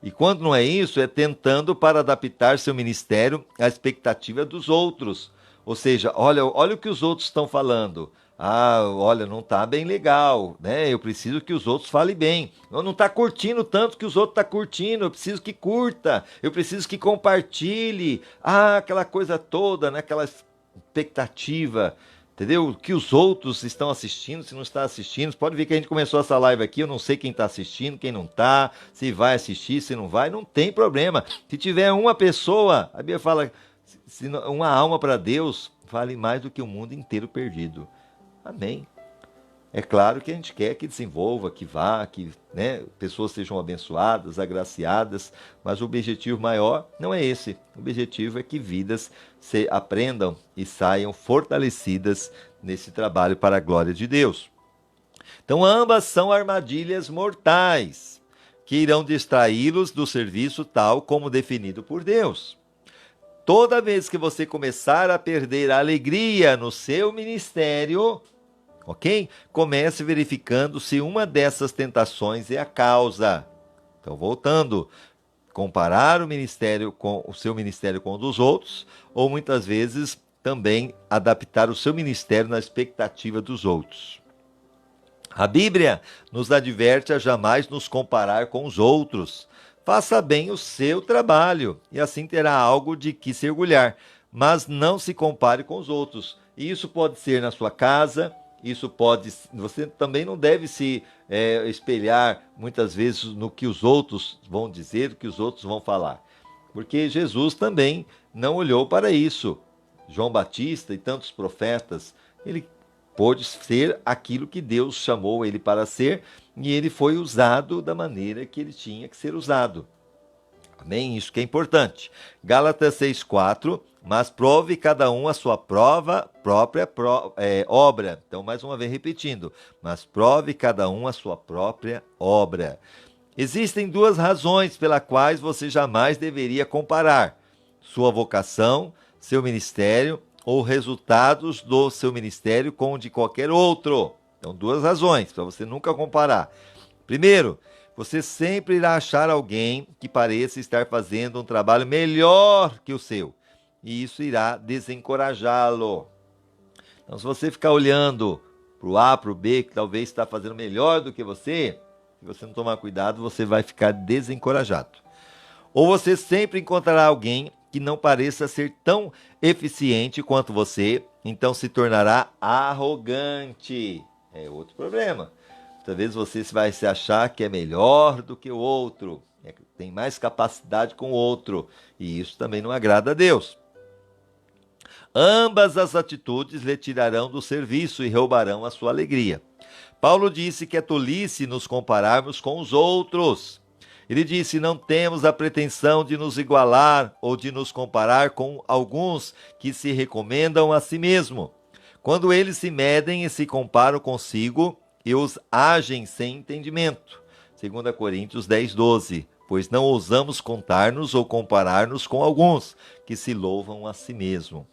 S1: E quando não é isso, é tentando para adaptar seu ministério à expectativa dos outros. Ou seja, olha o que os outros estão falando. Ah, olha, não está bem legal, né? Eu preciso que os outros falem bem. Não está curtindo tanto que os outros estão curtindo. Eu preciso que curta. Eu preciso que compartilhe. Ah, aquela coisa toda, né? Aquela expectativa. Entendeu? O que os outros estão assistindo, se não está assistindo. Pode ver que a gente começou essa live aqui, eu não sei quem está assistindo, quem não está, se vai assistir, se não vai, não tem problema. Se tiver uma pessoa, a Bíblia fala, uma alma para Deus vale mais do que o mundo inteiro perdido. Amém. É claro que a gente quer que desenvolva, que vá, que, né, pessoas sejam abençoadas, agraciadas, mas o objetivo maior não é esse. O objetivo é que vidas se aprendam e saiam fortalecidas nesse trabalho para a glória de Deus. Então, ambas são armadilhas mortais, que irão distraí-los do serviço tal como definido por Deus. Toda vez que você começar a perder a alegria no seu ministério, ok? Comece verificando se uma dessas tentações é a causa. Então, voltando, comparar o seu ministério com o dos outros, ou muitas vezes também adaptar o seu ministério na expectativa dos outros. A Bíblia nos adverte a jamais nos comparar com os outros. Faça bem o seu trabalho e assim terá algo de que se orgulhar, mas não se compare com os outros. E isso pode ser na sua casa. Você também não deve se espelhar muitas vezes no que os outros vão dizer, o que os outros vão falar. Porque Jesus também não olhou para isso. João Batista e tantos profetas, ele pôde ser aquilo que Deus chamou ele para ser, e ele foi usado da maneira que ele tinha que ser usado. Amém? Isso que é importante. Gálatas 6,4, mas prove cada um a sua própria obra. Então, mais uma vez repetindo, mas prove cada um a sua própria obra. Existem duas razões pelas quais você jamais deveria comparar: sua vocação, seu ministério ou resultados do seu ministério com o de qualquer outro. Então, duas razões para você nunca comparar. Primeiro, você sempre irá achar alguém que pareça estar fazendo um trabalho melhor que o seu, e isso irá desencorajá-lo. Então, se você ficar olhando para o A, para o B, que talvez está fazendo melhor do que você, se você não tomar cuidado, você vai ficar desencorajado. Ou você sempre encontrará alguém que não pareça ser tão eficiente quanto você, então se tornará arrogante. É outro problema. Muitas vezes você vai se achar que é melhor do que o outro, tem mais capacidade com o outro, e isso também não agrada a Deus. Ambas as atitudes lhe tirarão do serviço e roubarão a sua alegria. Paulo disse que é tolice nos compararmos com os outros. Ele disse: não temos a pretensão de nos igualar ou de nos comparar com alguns que se recomendam a si mesmo. Quando eles se medem e se comparam consigo, e os agem sem entendimento. 2 Coríntios 10:12. Pois não ousamos contar-nos ou comparar-nos com alguns que se louvam a si mesmo.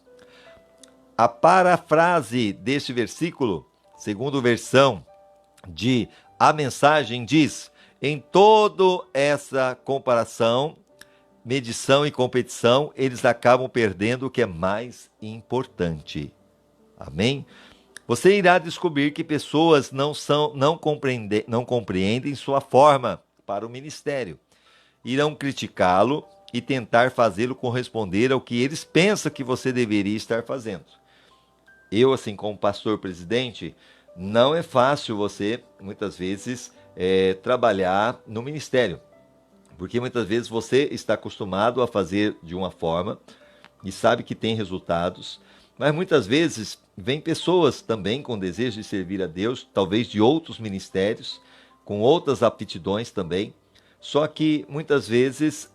S1: A parafrase deste versículo, segundo a versão de A Mensagem, diz: em toda essa comparação, medição e competição, eles acabam perdendo o que é mais importante. Amém? Você irá descobrir que pessoas não compreendem sua forma para o ministério. Irão criticá-lo e tentar fazê-lo corresponder ao que eles pensam que você deveria estar fazendo. Eu, assim, como pastor presidente, não é fácil você, muitas vezes, trabalhar no ministério. Porque muitas vezes você está acostumado a fazer de uma forma e sabe que tem resultados, mas muitas vezes vem pessoas também com desejo de servir a Deus, talvez de outros ministérios, com outras aptidões também, só que muitas vezes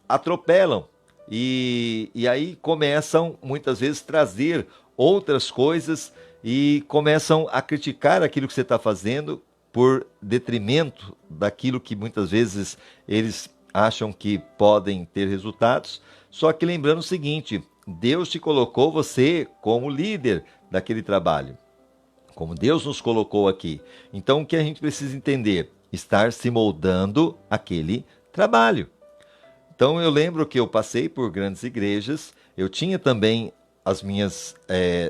S1: atropelam e aí começam muitas vezes trazer outras coisas e começam a criticar aquilo que você está fazendo por detrimento daquilo que muitas vezes eles acham que podem ter resultados. Só que lembrando o seguinte: Deus te colocou você como líder daquele trabalho, como Deus nos colocou aqui. Então o que a gente precisa entender? Estar se moldando aquele trabalho. Então eu lembro que eu passei por grandes igrejas, eu tinha também as minhas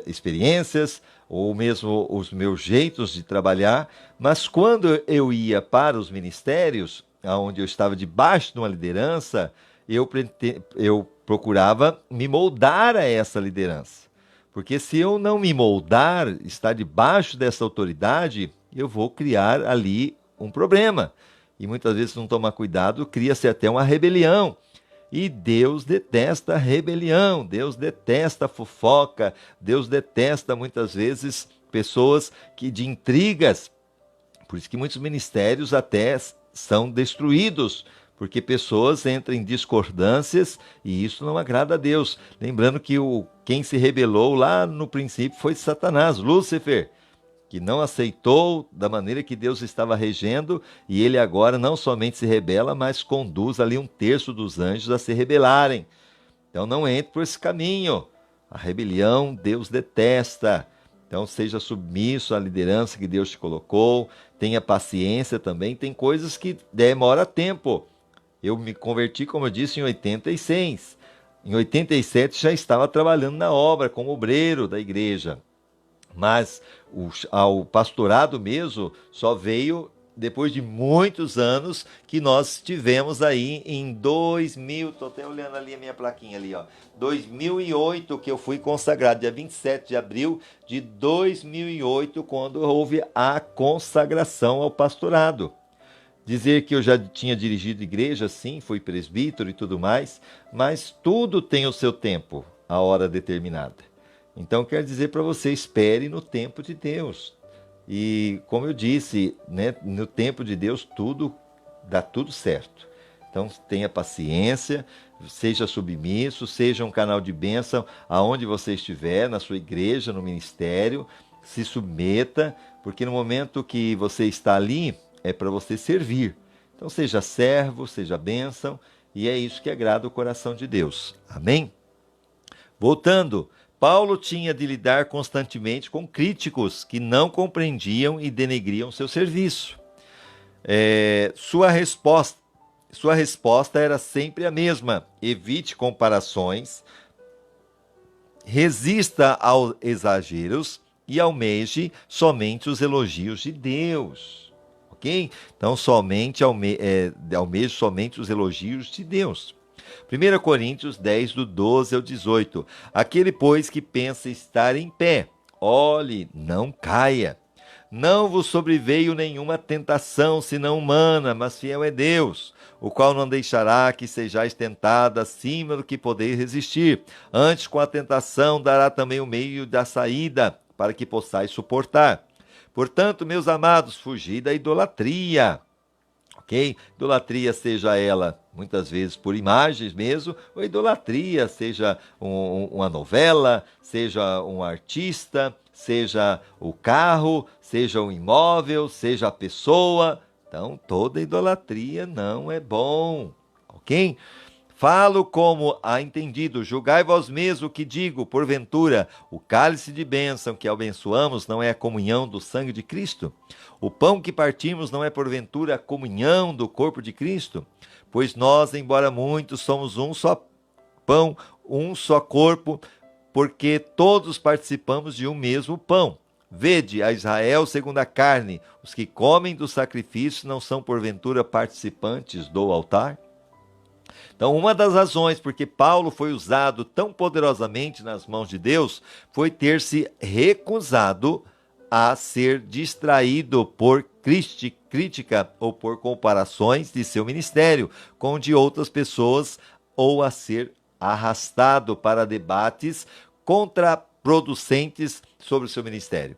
S1: experiências, ou mesmo os meus jeitos de trabalhar, mas quando eu ia para os ministérios, onde eu estava debaixo de uma liderança, eu procurava me moldar a essa liderança. Porque se eu não me moldar, estar debaixo dessa autoridade, eu vou criar ali um problema. E muitas vezes, se não tomar cuidado, cria-se até uma rebelião. E Deus detesta a rebelião, Deus detesta a fofoca, Deus detesta muitas vezes pessoas de intrigas. Por isso que muitos ministérios até são destruídos, porque pessoas entram em discordâncias e isso não agrada a Deus. Lembrando que quem se rebelou lá no princípio foi Satanás, Lúcifer, que não aceitou da maneira que Deus estava regendo, e ele agora não somente se rebela, mas conduz ali 1/3 dos anjos a se rebelarem. Então não entre por esse caminho. A rebelião Deus detesta. Então seja submisso à liderança que Deus te colocou, tenha paciência também, tem coisas que demora tempo. Eu me converti, como eu disse, em 86. Em 87 já estava trabalhando na obra como obreiro da igreja. Mas ao pastorado mesmo só veio depois de muitos anos que nós tivemos aí em 2000, estou até olhando ali a minha plaquinha ali, ó, 2008 que eu fui consagrado, dia 27 de abril de 2008, quando houve a consagração ao pastorado. Dizer que eu já tinha dirigido igreja, sim, fui presbítero e tudo mais, mas tudo tem o seu tempo, a hora determinada. Então, quero dizer para você, espere no tempo de Deus. E, como eu disse, né, no tempo de Deus, dá tudo certo. Então, tenha paciência, seja submisso, seja um canal de bênção aonde você estiver, na sua igreja, no ministério, se submeta, porque no momento que você está ali, é para você servir. Então, seja servo, seja bênção, e é isso que agrada o coração de Deus. Amém? Voltando Paulo tinha de lidar constantemente com críticos que não compreendiam e denegriam seu serviço. Sua resposta era sempre a mesma: evite comparações, resista aos exageros e almeje somente os elogios de Deus. Ok? Então, almeje somente os elogios de Deus. 1 Coríntios 10, do 12 ao 18. Aquele, pois, que pensa estar em pé, olhe, não caia. Não vos sobreveio nenhuma tentação, senão humana, mas fiel é Deus, o qual não deixará que sejais tentada acima do que podeis resistir. Antes, com a tentação, dará também o meio da saída, para que possais suportar. Portanto, meus amados, fugi da idolatria. Ok? Idolatria, seja ela muitas vezes por imagens mesmo, ou idolatria, seja uma novela, seja um artista, seja o carro, seja o imóvel, seja a pessoa. Então, toda idolatria não é bom. Ok? Falo como há entendido, julgai vós mesmo o que digo, porventura, o cálice de bênção que abençoamos não é a comunhão do sangue de Cristo? O pão que partimos não é porventura a comunhão do corpo de Cristo? Pois nós, embora muitos, somos um só pão, um só corpo, porque todos participamos de um mesmo pão. Vede, a Israel segundo a carne, os que comem do sacrifício não são porventura participantes do altar? Então, uma das razões porque Paulo foi usado tão poderosamente nas mãos de Deus foi ter se recusado a ser distraído por crítica ou por comparações de seu ministério com o de outras pessoas, ou a ser arrastado para debates contraproducentes sobre o seu ministério.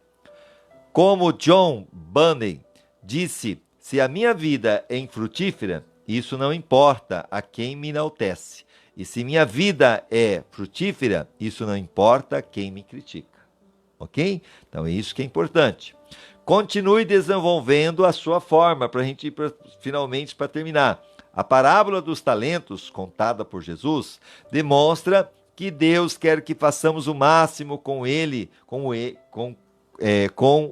S1: Como John Bunyan disse, se a minha vida é infrutífera, isso não importa a quem me enaltece. E se minha vida é frutífera, isso não importa a quem me critica. Ok? Então é isso que é importante. Continue desenvolvendo a sua forma, para a gente ir finalmente para terminar. A parábola dos talentos, contada por Jesus, demonstra que Deus quer que façamos o máximo com Ele, com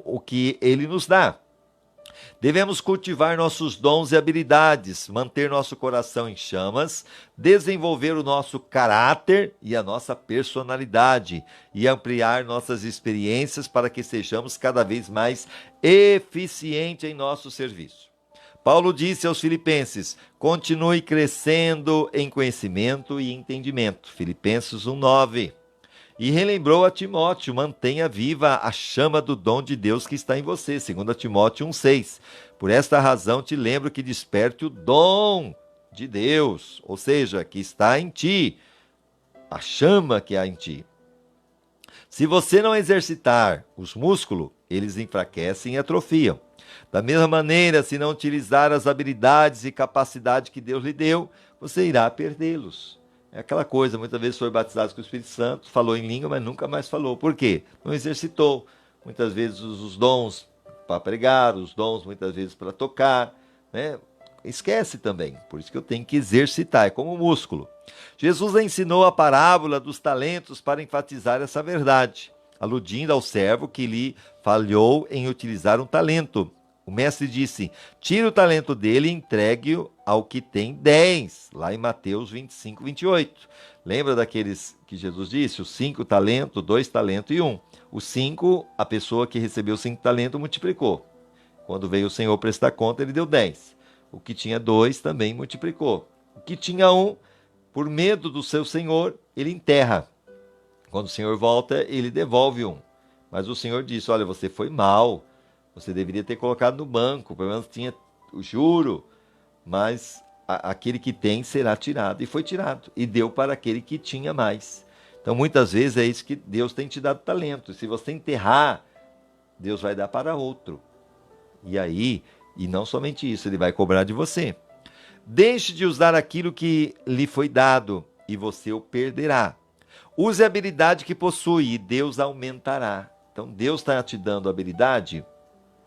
S1: o que Ele nos dá. Devemos cultivar nossos dons e habilidades, manter nosso coração em chamas, desenvolver o nosso caráter e a nossa personalidade e ampliar nossas experiências para que sejamos cada vez mais eficientes em nosso serviço. Paulo disse aos Filipenses: continue crescendo em conhecimento e entendimento. Filipenses 1:9. E relembrou a Timóteo: mantenha viva a chama do dom de Deus que está em você, 2 Timóteo 1:6. Por esta razão te lembro que desperte o dom de Deus, ou seja, que está em ti, a chama que há em ti. Se você não exercitar os músculos, eles enfraquecem e atrofiam. Da mesma maneira, se não utilizar as habilidades e capacidades que Deus lhe deu, você irá perdê-los. É aquela coisa, muitas vezes foi batizado com o Espírito Santo, falou em língua, mas nunca mais falou. Por quê? Não exercitou. Muitas vezes os dons para pregar, os dons muitas vezes para tocar, né? Esquece também. Por isso que eu tenho que exercitar, é como músculo. Jesus ensinou a parábola dos talentos para enfatizar essa verdade, aludindo ao servo que lhe falhou em utilizar um talento. O mestre disse: tire o talento dele e entregue-o ao que tem 10, lá em Mateus 25:28. Lembra daqueles que Jesus disse? Os 5 talentos, 2 talentos e 1. Os 5, a pessoa que recebeu 5 talentos multiplicou. Quando veio o Senhor prestar conta, ele deu 10. O que tinha 2 também multiplicou. O que tinha 1, por medo do seu Senhor, ele enterra. Quando o Senhor volta, ele devolve 1. Mas o Senhor disse: olha, você foi mal. Você deveria ter colocado no banco, pelo menos tinha o juro, mas aquele que tem será tirado. E foi tirado, e deu para aquele que tinha mais. Então, muitas vezes é isso que Deus tem te dado talento. Se você enterrar, Deus vai dar para outro. E aí, e não somente isso, Ele vai cobrar de você. Deixe de usar aquilo que lhe foi dado, e você o perderá. Use a habilidade que possui, e Deus aumentará. Então, Deus está te dando habilidade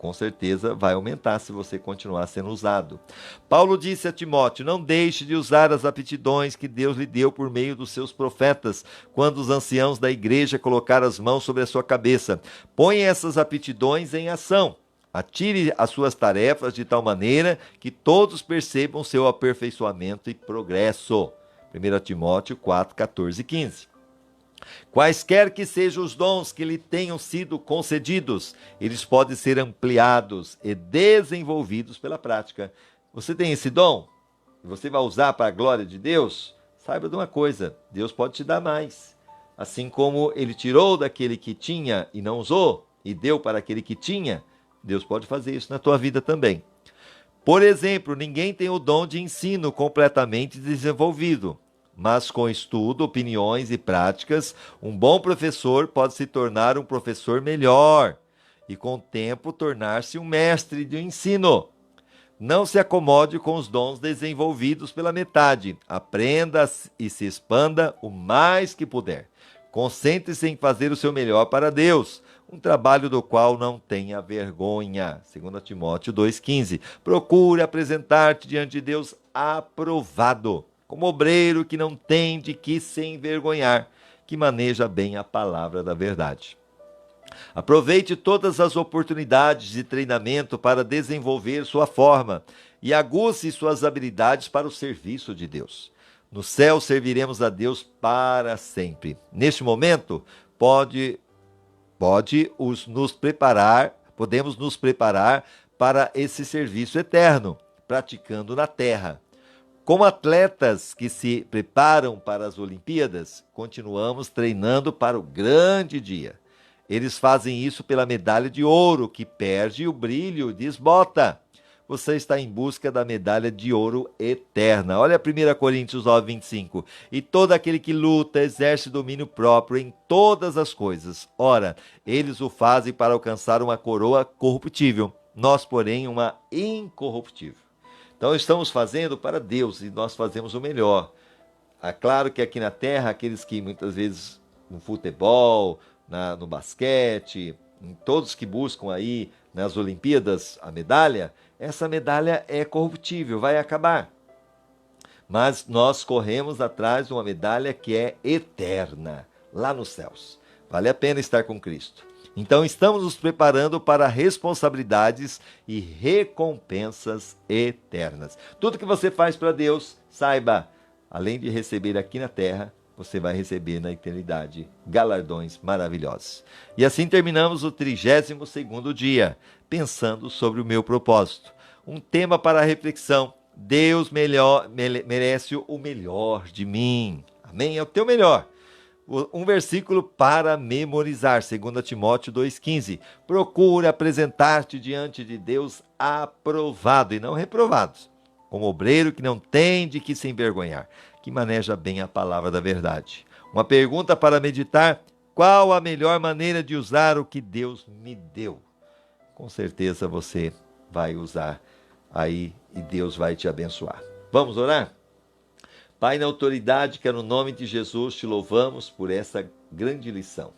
S1: com certeza vai aumentar se você continuar sendo usado. Paulo disse a Timóteo: não deixe de usar as aptidões que Deus lhe deu por meio dos seus profetas, quando os anciãos da igreja colocaram as mãos sobre a sua cabeça. Ponha essas aptidões em ação. Atire as suas tarefas de tal maneira que todos percebam seu aperfeiçoamento e progresso. 1 Timóteo 4, 14 e 15. Quaisquer que sejam os dons que lhe tenham sido concedidos, eles podem ser ampliados e desenvolvidos pela prática. Você tem esse dom? Você vai usar para a glória de Deus? Saiba de uma coisa, Deus pode te dar mais. Assim como ele tirou daquele que tinha e não usou, e deu para aquele que tinha, Deus pode fazer isso na tua vida também. Por exemplo, ninguém tem o dom de ensino completamente desenvolvido, mas com estudo, opiniões e práticas, um bom professor pode se tornar um professor melhor e, com o tempo, tornar-se um mestre de ensino. Não se acomode com os dons desenvolvidos pela metade. Aprenda e se expanda o mais que puder. Concentre-se em fazer o seu melhor para Deus, um trabalho do qual não tenha vergonha. 2 Timóteo 2,15. Procure apresentar-te diante de Deus aprovado, como obreiro que não tem de que se envergonhar, que maneja bem a palavra da verdade. Aproveite todas as oportunidades de treinamento para desenvolver sua forma e aguce suas habilidades para o serviço de Deus. No céu serviremos a Deus para sempre. Neste momento, podemos nos preparar para esse serviço eterno, praticando na terra. Como atletas que se preparam para as Olimpíadas, continuamos treinando para o grande dia. Eles fazem isso pela medalha de ouro, que perde o brilho e desbota. Você está em busca da medalha de ouro eterna. Olha 1 Coríntios 9, 25. E todo aquele que luta exerce domínio próprio em todas as coisas. Ora, eles o fazem para alcançar uma coroa corruptível. Nós, porém, uma incorruptível. Então, estamos fazendo para Deus e nós fazemos o melhor. É claro que aqui na terra, aqueles que muitas vezes no futebol, no basquete, em todos que buscam aí nas Olimpíadas a medalha, essa medalha é corruptível, vai acabar. Mas nós corremos atrás de uma medalha que é eterna, lá nos céus. Vale a pena estar com Cristo. Então estamos nos preparando para responsabilidades e recompensas eternas. Tudo que você faz para Deus, saiba, além de receber aqui na terra, você vai receber na eternidade galardões maravilhosos. E assim terminamos o 32º dia, pensando sobre o meu propósito. Um tema para a reflexão: Deus merece o melhor de mim. Amém? É o teu melhor. Um versículo para memorizar, 2 Timóteo 2,15. Procure apresentar-te diante de Deus aprovado e não reprovado, como obreiro que não tem de que se envergonhar, que maneja bem a palavra da verdade. Uma pergunta para meditar: qual a melhor maneira de usar o que Deus me deu? Com certeza você vai usar aí e Deus vai te abençoar. Vamos orar? Pai, na autoridade que é no nome de Jesus, te louvamos por essa grande lição.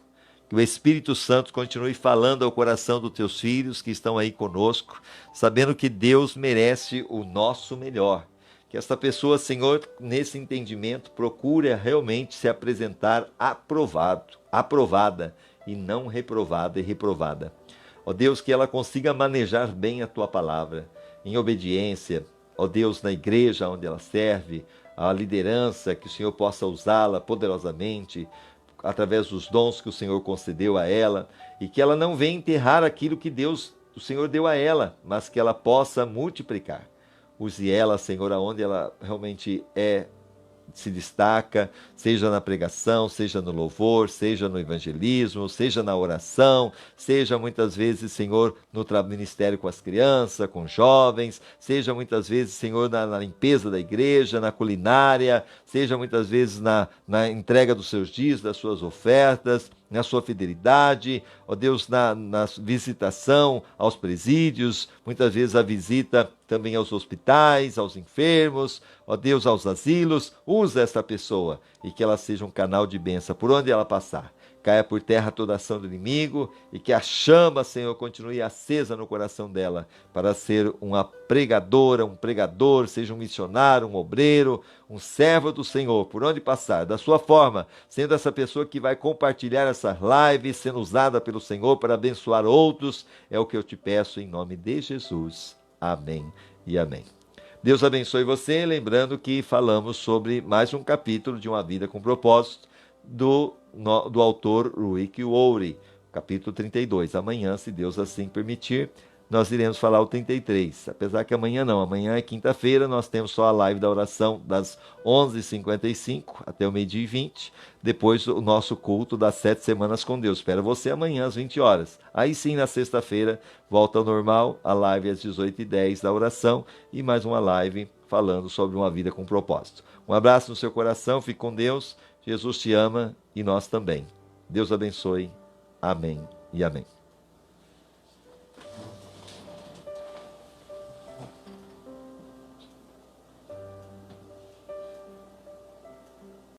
S1: Que o Espírito Santo continue falando ao coração dos teus filhos que estão aí conosco, sabendo que Deus merece o nosso melhor. Que esta pessoa, Senhor, nesse entendimento, procure realmente se apresentar aprovada e não reprovada e reprovada. Ó Deus, que ela consiga manejar bem a tua palavra, em obediência. Ó Deus, na igreja onde ela serve, a liderança, que o Senhor possa usá-la poderosamente, através dos dons que o Senhor concedeu a ela, e que ela não venha enterrar aquilo que o Senhor deu a ela, mas que ela possa multiplicar. Use ela, Senhor, aonde ela realmente se destaca, seja na pregação, seja no louvor, seja no evangelismo, seja na oração, seja muitas vezes, Senhor, no ministério com as crianças, com jovens, seja muitas vezes, Senhor, na limpeza da igreja, na culinária, seja muitas vezes na entrega dos seus dias, das suas ofertas, na sua fidelidade, ó Deus, na visitação aos presídios, muitas vezes a visita também aos hospitais, aos enfermos, ó Deus, aos asilos. Usa esta pessoa e que ela seja um canal de bênção por onde ela passar. caia por terra toda ação do inimigo e que a chama, Senhor, continue acesa no coração dela para ser uma pregadora, um pregador, seja um missionário, um obreiro, um servo do Senhor, por onde passar, da sua forma, sendo essa pessoa que vai compartilhar essas lives, sendo usada pelo Senhor para abençoar outros, é o que eu te peço em nome de Jesus. Amém e amém. Deus abençoe você, lembrando que falamos sobre mais um capítulo de Uma Vida com Propósito, do autor Rick Warren, capítulo 32. Amanhã, se Deus assim permitir, nós iremos falar o 33. Apesar que amanhã não, amanhã é quinta-feira, nós temos só a live da oração das 11h55 até o 12h20, depois o nosso culto das 7 semanas com Deus. Espero você amanhã às 20 horas. Aí sim, na sexta-feira, volta ao normal, a live às 18h10 da oração e mais uma live falando sobre uma vida com propósito. Um abraço no seu coração, fique com Deus. Jesus te ama e nós também. Deus abençoe. Amém e amém.